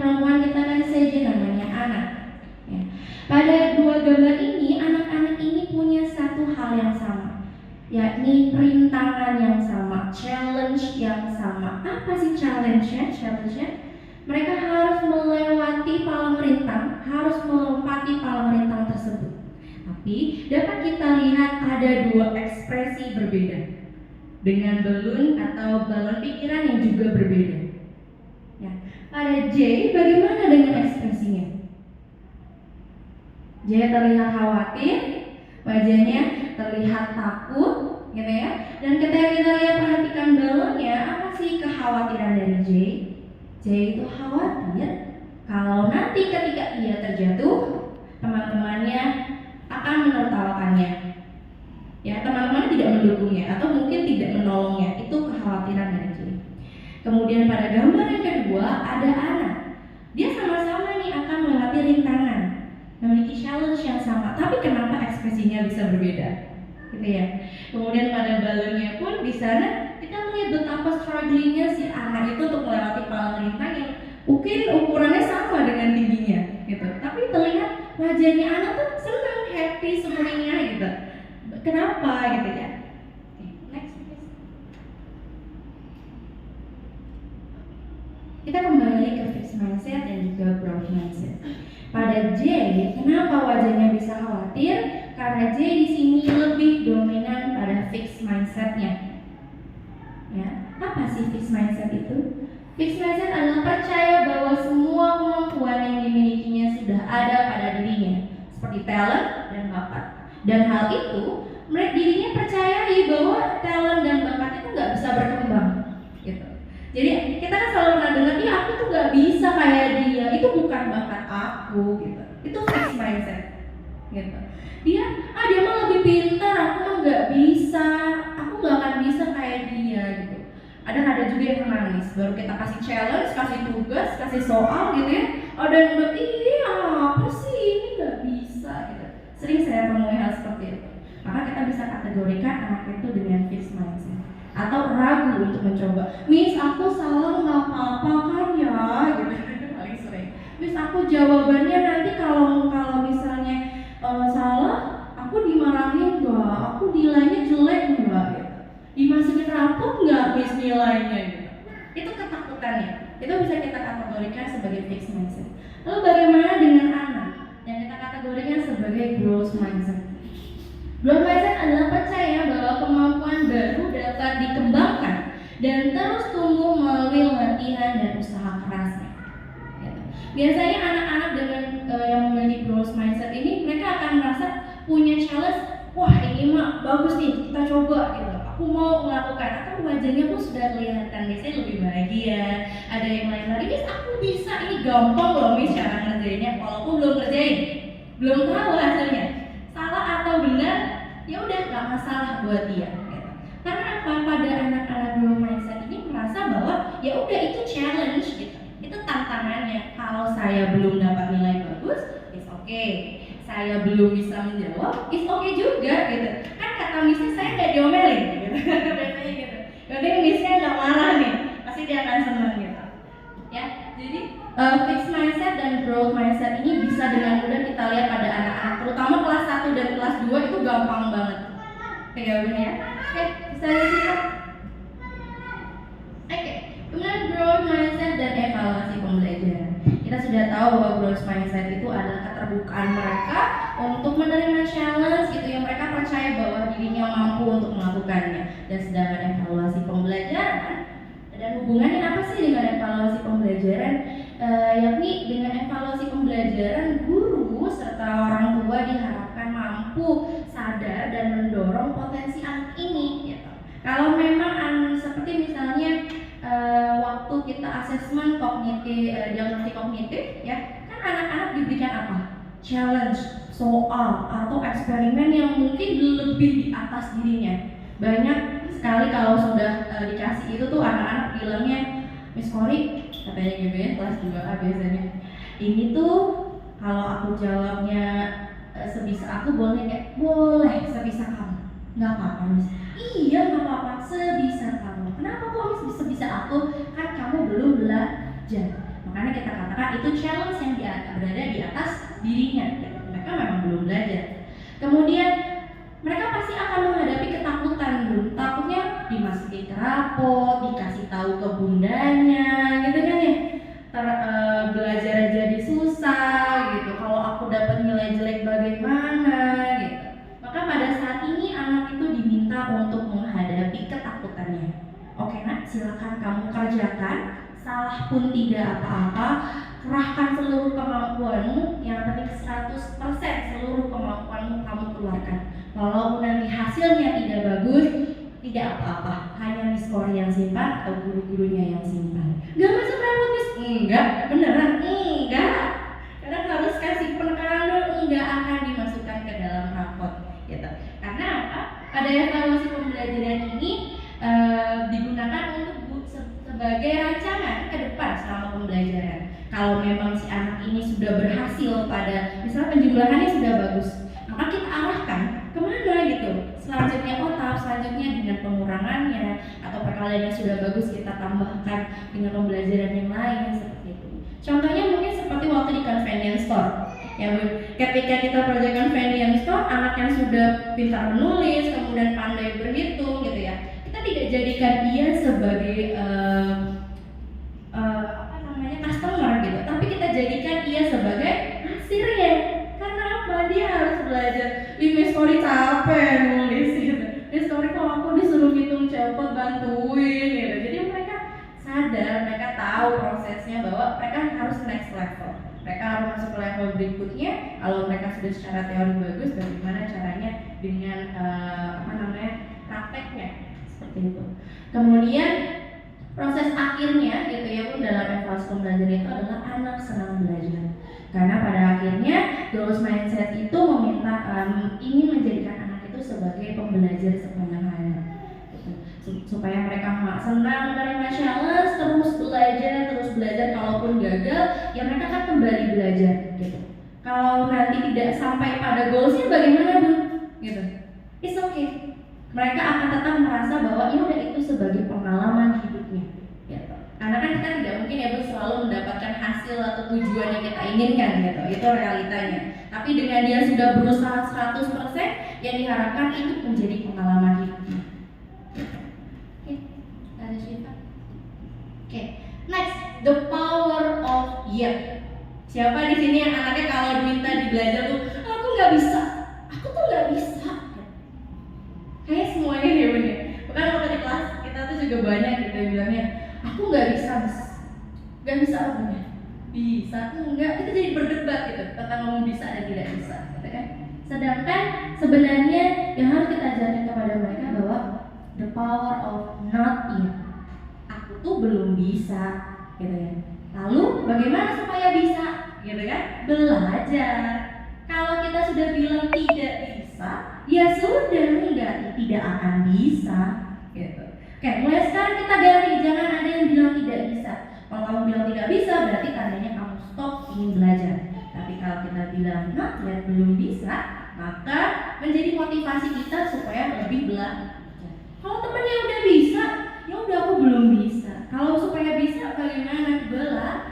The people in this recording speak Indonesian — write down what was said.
perempuan kita kan saja namanya anak. Ya. Pada dua gambar ini, anak-anak ini punya satu hal yang sama, yakni rintangan yang sama, challenge yang sama. Apa sih challenge-nya? Mereka harus melewati palang rintang, harus melompati palang rintang tersebut. Tapi dapat kita lihat ada dua ekspresi berbeda dengan balon atau balon pikiran yang juga berbeda. Ya. Pada J, bagaimana dengan ekspresinya? J terlihat khawatir, wajahnya terlihat takut, gitu ya. Dan ketika kita lihat perhatikan balonnya, apa sih kekhawatiran dari J? J itu khawatir kalau nanti ketika ia terjatuh, teman-temannya akan menertawakannya. Ya, teman-teman tidak mendukungnya atau mungkin tidak menolongnya. Itu kekhawatiran dari J. Kemudian pada gambar yang kedua ada anak. Dia sama-sama nih akan melewati rintangan, memiliki challenge yang sama, tapi kenapa ekspresinya bisa berbeda? Gitu ya. Kemudian pada balonnya pun di sana kita melihat betapa strugglingnya si anak itu untuk melewati palang rintang yang mungkin ukurannya sama dengan tingginya, gitu. Tapi terlihat wajahnya anak tuh senang, happy semuanya, gitu. Kenapa gitu ya? Next please. Kita kembali ke fixed mindset dan juga growth mindset. Pada J, kenapa wajahnya bisa khawatir? Karena J di sini lebih dominan pada fixed mindsetnya. Ya, apa sih fixed mindset itu? Fixed mindset adalah percaya bahwa semua kemampuan yang dimilikinya sudah ada pada dirinya, seperti talent dan bakat. Dan hal itu, dirinya percayai bahwa talent dan bakat itu nggak bisa berkembang, gitu. Jadi kita kan selalu pernah dengar, iya aku tuh nggak bisa kayak dia, itu bukan bakat aku, gitu. Itu fixed mindset, gitu. Dia mah lebih pintar, aku mah nggak bisa, aku nggak akan bisa kayak dia, gitu. Ada juga yang menangis, baru kita kasih challenge, kasih tugas, kasih soal, gitu ya. Ada yang udah, iya apa sih ini nggak bisa, gitu. Sering saya temui hal seperti itu. Maka kita bisa kategorikan anak itu dengan fixed mindset atau ragu untuk mencoba. Miss, aku salah nggak apa-apa kan ya, gitu. Paling sering. Miss, aku jawabannya nanti kalau misalnya salah, aku dimarahin nggak? Aku nilainya jelek nggak? Gitu. Dimasukin rapot nggak Miss nilainya? Gitu. Itu ketakutannya. Itu bisa kita kategorikan sebagai fixed mindset. Lalu bagaimana dengan anak yang kita kategorikan sebagai growth mindset? Growth mindset adalah percaya bahwa kemampuan baru dapat dikembangkan dan terus tumbuh melalui latihan dan usaha kerasnya. Biasanya anak-anak dengan yang memiliki growth mindset ini, mereka akan merasa punya challenge. Wah, ini mah bagus nih, kita coba gitu. Aku mau melakukan, atau wajahnya pun sudah kelihatan biasanya lebih bahagia. Ada yang lain lagi, Miss aku bisa, ini gampang loh Miss cara ngerjainnya. Walaupun belum ngerjain, belum tahu hasilnya. Salah atau benar, ya udah nggak masalah buat dia. Gitu. Karena apa? Pada anak-anak growth mindset ini merasa bahwa ya udah itu challenge gitu. Itu tantangannya. Kalau saya belum dapat nilai bagus, it's okay. Saya belum bisa menjawab, it's okay juga gitu. Kan kata Missnya saya nggak diomelin gitu. Biasanya gitu. Jadi Missnya nggak marah nih, pasti dia akan senang gitu. Ya, jadi fixed mindset dan growth mindset ini bisa dengan mudah kita lihat pada anak-anak, terutama kelas 1 dan kelas 2 itu gampang banget. Kayak gini ya. Oke, bisa lihat. Oke. Kemudian growth mindset dan evaluasi pembelajaran. Kita sudah tahu bahwa growth mindset itu adalah keterbukaan mereka untuk menerima challenge gitu yang mereka percaya bahwa dirinya mampu untuk melakukannya. Dan sedangkan evaluasi pembelajaran, dan hubungannya apa sih dengan evaluasi pembelajaran? Yakni dengan evaluasi pembelajaran, guru serta orang tua diharapkan mampu sadar dan mendorong potensi anak ini gitu. Kalau memang seperti misalnya waktu kita asesmen kognitif, diagnosi kognitif ya, kan anak-anak diberikan apa? Challenge, soal atau eksperimen yang mungkin lebih di atas dirinya. Banyak sekali kalau sudah dikasih itu tuh anak-anak bilangnya, Miss Kori katanya gitu ya, kelas 2A biasanya, ini tuh kalau aku jawabnya sebisa aku boleh nggak? Boleh, sebisa kamu. Nggak apa-apa Miss. Iya nggak apa-apa, sebisa kamu. Kenapa kok Miss sebisa aku? Kan kamu belum belajar. Makanya kita katakan itu challenge yang berada di atas dirinya. Mereka memang belum belajar. Kemudian mereka pasti akan menghadapi ketakutan, takutnya dimasukin ke rapot, dikasih tahu ke bundanya, gitu kan ya. Belajar jadi susah gitu. Kalau aku dapat nilai jelek bagaimana gitu. Maka pada saat ini anak itu diminta untuk menghadapi ketakutannya. Oke nak, silakan kamu kerjakan. Salah pun tidak apa-apa. Kerahkan seluruh kemampuanmu. Yang penting 100% seluruh kemampuanmu kamu keluarkan. Walaupun nanti hasilnya tidak bagus, tidak apa-apa. Hanya Miss Kori yang simpan atau guru-gurunya yang simpan. Gak masuk rapot Miss? Enggak, beneran enggak. Karena harus kasih penekanan dulu, enggak akan dimasukkan ke dalam rapot gitu. Karena apa? Pada evaluasi pembelajaran ini digunakan untuk sebagai rancangan ke depan selama pembelajaran. Kalau memang si anak ini sudah berhasil pada misalnya penjumlahannya sudah bagus, maka kita arahkan kemana gitu. Selanjutnya tahap selanjutnya dengan pengurangannya atau perkaliannya sudah bagus kita tambahkan dengan pembelajaran yang lain seperti itu. Contohnya mungkin seperti waktu di convenience store. Ya, ketika kita proyek convenience store, anak yang sudah pintar menulis, kemudian pandai berhitung gitu ya, kita tidak jadikan dia sebagai customer gitu, tapi kita jadikan dia sebagai kasirnya. Karena apa? Dia harus belajar. Miss Kori capek nulis gitu. Miss Kori kalau aku disuruh hitung cepet bantuin gitu. Jadi mereka sadar, mereka tahu prosesnya bahwa mereka harus next level. Mereka harus masuk ke level berikutnya. Kalau mereka sudah secara teori bagus, bagaimana caranya dengan prakteknya seperti itu. Kemudian proses akhirnya gitu ya pun dalam evaluasi pembelajaran itu adalah anak senang belajar. Karena pada akhirnya growth mindset itu ingin menjadikan anak itu sebagai pembelajar sepanjang hayat gitu. Supaya mereka senang menerima challenge, terus belajar kalaupun gagal ya mereka akan kembali belajar gitu. Kalau nanti tidak sampai pada goalsnya bagaimana Bu? Gitu. It's okay. Mereka akan tetap merasa bahwa ya udah itu sebagai pengalaman hidupnya gitu. Karena kan kita tidak mungkin ya Bu selalu mendapatkan hasil atau tujuan yang kita inginkan gitu. Itu realitanya. Tapi dengan dia sudah berusaha 100%, yang diharapkan itu menjadi pengalaman hidupnya. Oke, ada cerita. Oke, next, the power of yet. Siapa di sini yang anaknya kalau diminta belajar tuh, aku nggak bisa, aku tuh nggak bisa. Kayak semuanya deh bener. Bukan waktu di kelas kita tuh juga banyak gitu yang bilangnya, aku nggak bisa, nggak bisa apanya. Bisa enggak, kita jadi berdebat gitu tentang ngomong bisa dan tidak bisa, gitu kan? Sedangkan sebenarnya yang harus kita ajarkan kepada mereka bahwa the power of not yet. Aku tuh belum bisa, gitu ya. Lalu bagaimana supaya bisa, gitu kan? Belajar. Kalau kita sudah bilang tidak bisa, ya sudah tidak akan bisa, gitu. Oke, mulai sekarang kita ganti, jangan ada yang bilang tidak bisa. Kalau kamu bilang tidak bisa, berarti tandanya kamu stop ingin belajar. Tapi kalau kita bilang not yet, belum bisa, maka menjadi motivasi kita supaya lebih belajar. Kalau temannya udah bisa, ya udah aku belum bisa. Kalau supaya bisa, bagaimana? Belajar.